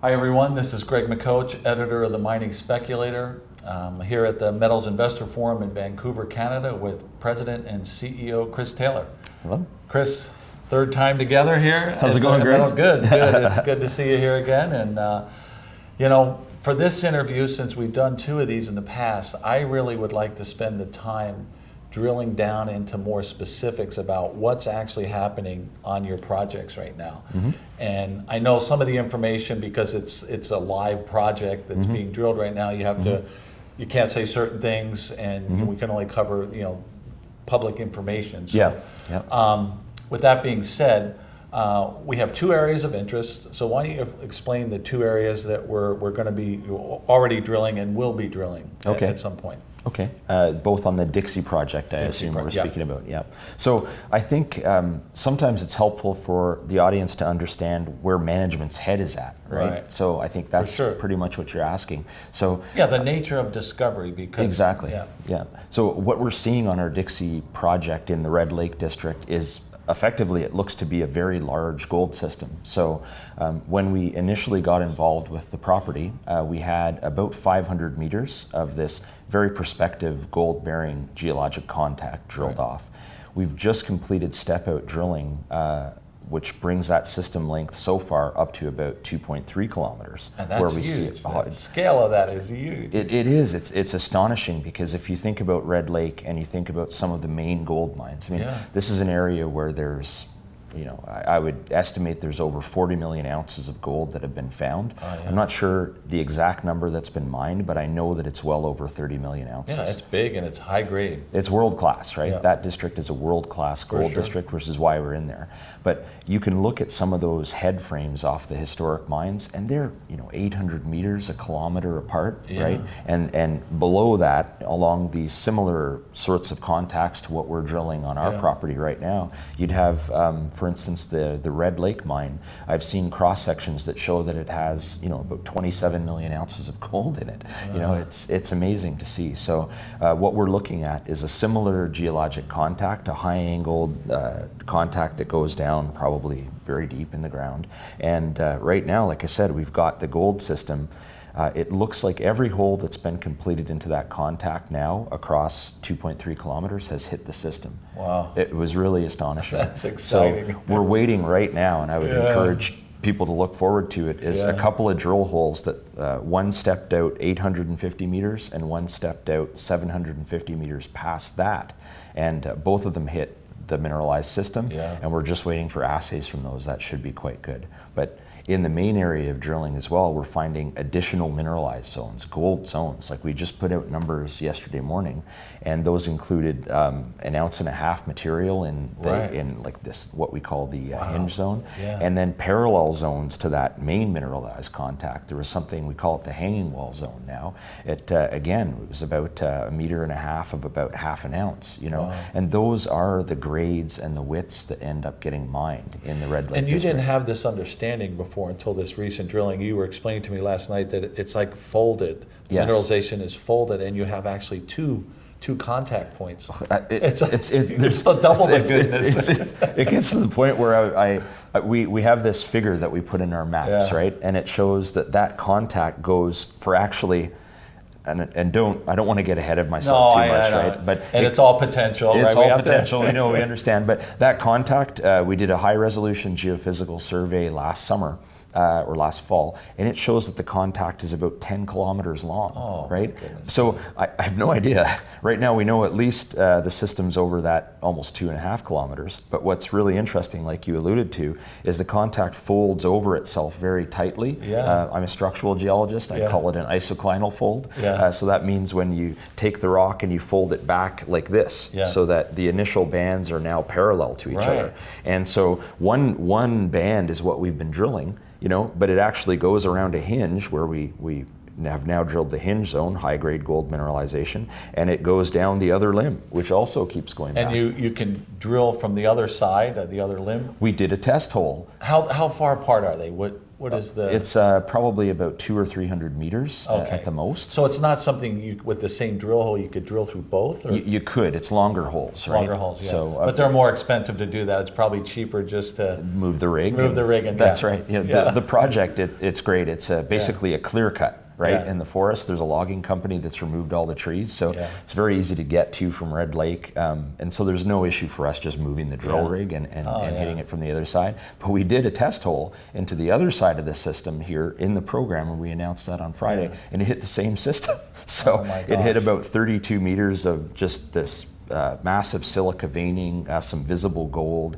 Hi everyone, this is Greg McCoach, editor of the Mining Speculator. I'm here at the Metals Investor Forum in Vancouver, Canada with President and CEO Chris Taylor. Hello. Chris, third time together here. How's it going, Greg? Good. It's good to see you here again. And for this interview, since we've done two of these in the past, I really would like to spend the time drilling down into more specifics about what's actually happening on your projects right now. Mm-hmm. And I know some of the information because it's a live project that's being drilled right now. You have to, you can't say certain things, and we can only cover public information. So, with that being said, we have two areas of interest. So why don't you explain the two areas that we're going to be already drilling and will be drilling at some point? Okay, both on the Dixie project, I assume we're speaking about. Yeah. So I think sometimes it's helpful for the audience to understand where management's head is at, right? So I think that's pretty much what you're asking. So the nature of discovery, because exactly. Yeah. So what we're seeing on our Dixie project in the Red Lake district is effectively, it looks to be a very large gold system. So when we initially got involved with the property, we had about 500 meters of this very prospective gold-bearing geologic contact drilled off. We've just completed step-out drilling, which brings that system length so far up to about 2.3 kilometers. And that's huge. The scale of that is huge. It is. It's astonishing, because if you think about Red Lake and you think about some of the main gold mines, I mean, this is an area where there's, I would estimate there's over 40 million ounces of gold that have been found. I'm not sure the exact number that's been mined, but I know that it's well over 30 million ounces. Yeah, it's big and it's high grade. It's world class, right? Yeah. That district is a world class gold district, which is why we're in there. But you can look at some of those head frames off the historic mines, and they're 800 meters, a kilometer apart, right? And below that, along these similar sorts of contacts to what we're drilling on our property right now, you'd have, for instance, the Red Lake mine. I've seen cross sections that show that it has about 27 million ounces of gold in it. It's amazing to see. So what we're looking at is a similar geologic contact, a high angled contact that goes down probably very deep in the ground. And right now, like I said, we've got the gold system. It looks like every hole that's been completed into that contact now across 2.3 kilometers has hit the system. Wow. It was really astonishing. That's exciting. So we're waiting right now, and I would encourage people to look forward to it, is a couple of drill holes that one stepped out 850 meters and one stepped out 750 meters past that. And both of them hit the mineralized system, and we're just waiting for assays from those. That should be quite good. But in the main area of drilling as well, we're finding additional mineralized zones, gold zones. Like we just put out numbers yesterday morning, and those included 1.5 ounce material in like this, what we call the hinge zone, and then parallel zones to that main mineralized contact. There was something, we call it the hanging wall zone now. It again, it was about 1.5 meters of about 0.5 ounce, and those are the grades and the widths that end up getting mined in the Red Lake And you district. didn't have this understanding before until this recent drilling. You were explaining to me last night that it's like folded. Mineralization is folded, and you have actually two contact points. There's double the goodness. It gets to the point where we have this figure that we put in our maps, right? And it shows that contact goes for actually. And I don't want to get ahead of myself too much, right? But it's all potential. It's all potential. We understand. But that contact, we did a high resolution geophysical survey last summer. Or last fall, and it shows that the contact is about 10 kilometers long, right? So I have no idea. Right now we know at least the system's over that almost 2.5 kilometers, but what's really interesting, like you alluded to, is the contact folds over itself very tightly. I'm a structural geologist. I call it an isoclinal fold. So that means when you take the rock and you fold it back like this, so that the initial bands are now parallel to each other. And so one band is what we've been drilling, but it actually goes around a hinge where we have now drilled the hinge zone, high-grade gold mineralization, and it goes down the other limb, which also keeps going back. And you can drill from the other side, the other limb? We did a test hole. How far apart are they? What is the? It's probably about 200 or 300 meters at the most. So it's not something you, with the same drill hole, you could drill through both? Or? You could. It's longer holes, right? Longer holes, yeah. So, but they're more expensive to do that. It's probably cheaper just to move the rig. And that's right. The project, it's great. It's basically a clear cut. Right, in the forest, there's a logging company that's removed all the trees, so it's very easy to get to from Red Lake, and so there's no issue for us just moving the drill rig and hitting it from the other side. But we did a test hole into the other side of the system here in the program, and we announced that on Friday, and it hit the same system. So it hit about 32 meters of just this massive silica veining, some visible gold.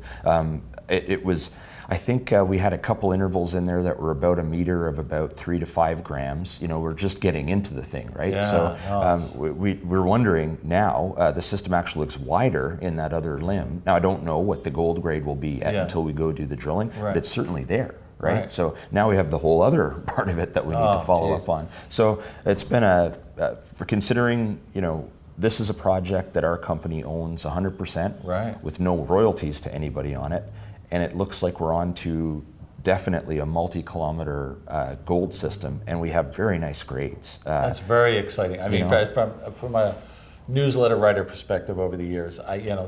It was. I think we had a couple intervals in there that were about a meter of about 3 to 5 grams. You know, we're just getting into the thing, right? Yeah, so we're wondering now, the system actually looks wider in that other limb. Now, I don't know what the gold grade will be until we go do the drilling, but it's certainly there. Right? So now we have the whole other part of it that we need to follow up on. So it's been for considering, you know, this is a project that our company owns 100% with no royalties to anybody on it. And it looks like we're on to definitely a multi-kilometer gold system, and we have very nice grades. That's very exciting. I mean, from a newsletter writer perspective over the years,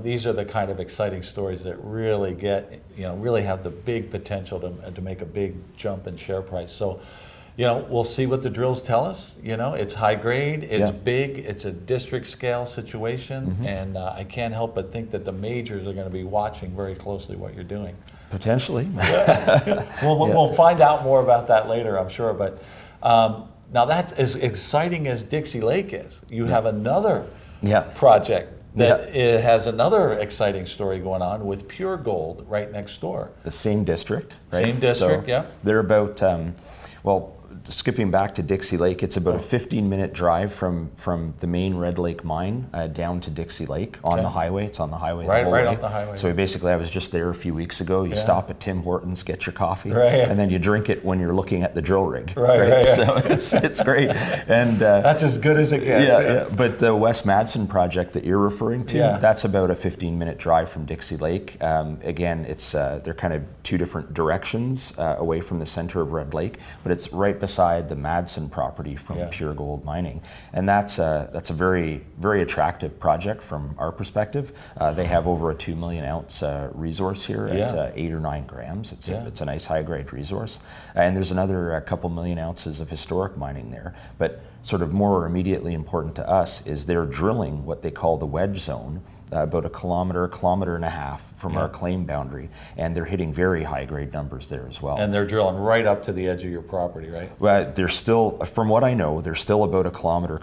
these are the kind of exciting stories that really really have the big potential to make a big jump in share price. So, we'll see what the drills tell us. It's high grade, it's big, it's a district scale situation, and I can't help but think that the majors are going to be watching very closely what you're doing. Potentially. We'll find out more about that later, I'm sure. But now that's as exciting as Dixie Lake is. You have another project that it has another exciting story going on with Pure Gold right next door. The same district, right? Same district, so they're about, skipping back to Dixie Lake, it's about a 15-minute drive from the main Red Lake mine down to Dixie Lake on the highway. It's on the highway. Right off the highway. So I was just there a few weeks ago. You stop at Tim Hortons, get your coffee, and then you drink it when you're looking at the drill rig. Right. So it's great. And that's as good as it gets. Yeah. But the West Madsen project that you're referring to, that's about a 15-minute drive from Dixie Lake. Again, it's they're kind of two different directions away from the center of Red Lake, but it's right beside the Madsen property from Pure Gold Mining, and that's a very, very attractive project from our perspective. They have over a 2 million ounce resource here at 8 or 9 grams. It's a nice high grade resource, and there's another couple million ounces of historic mining there. But sort of more immediately important to us is they're drilling what they call the wedge zone, about a kilometer and a half from our claim boundary, and they're hitting very high grade numbers there as well. And they're drilling right up to the edge of your property, right? Well, they're still, from what I know, they're still about a kilometer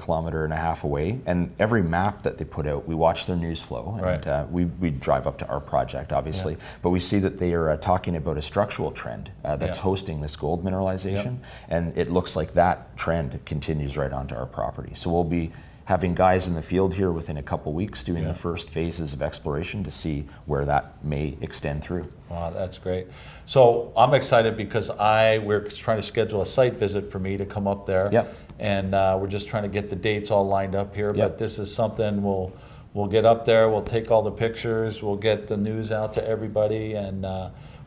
and a half away, and every map that they put out, we watch their news flow, and we drive up to our project, obviously, but we see that they are talking about a structural trend that's hosting this gold mineralization, and it looks like that trend continues right onto our property. So we'll be having guys in the field here within a couple weeks doing the first phases of exploration to see where that may extend through. Wow, that's great. So I'm excited because we're trying to schedule a site visit for me to come up there, and we're just trying to get the dates all lined up here. But this is something we'll get up there, we'll take all the pictures, we'll get the news out to everybody, and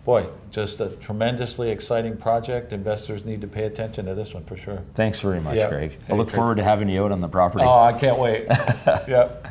boy, just a tremendously exciting project. Investors need to pay attention to this one for sure. Thanks very much, Greg. I look forward to having you out on the property. Oh, I can't wait. Yep.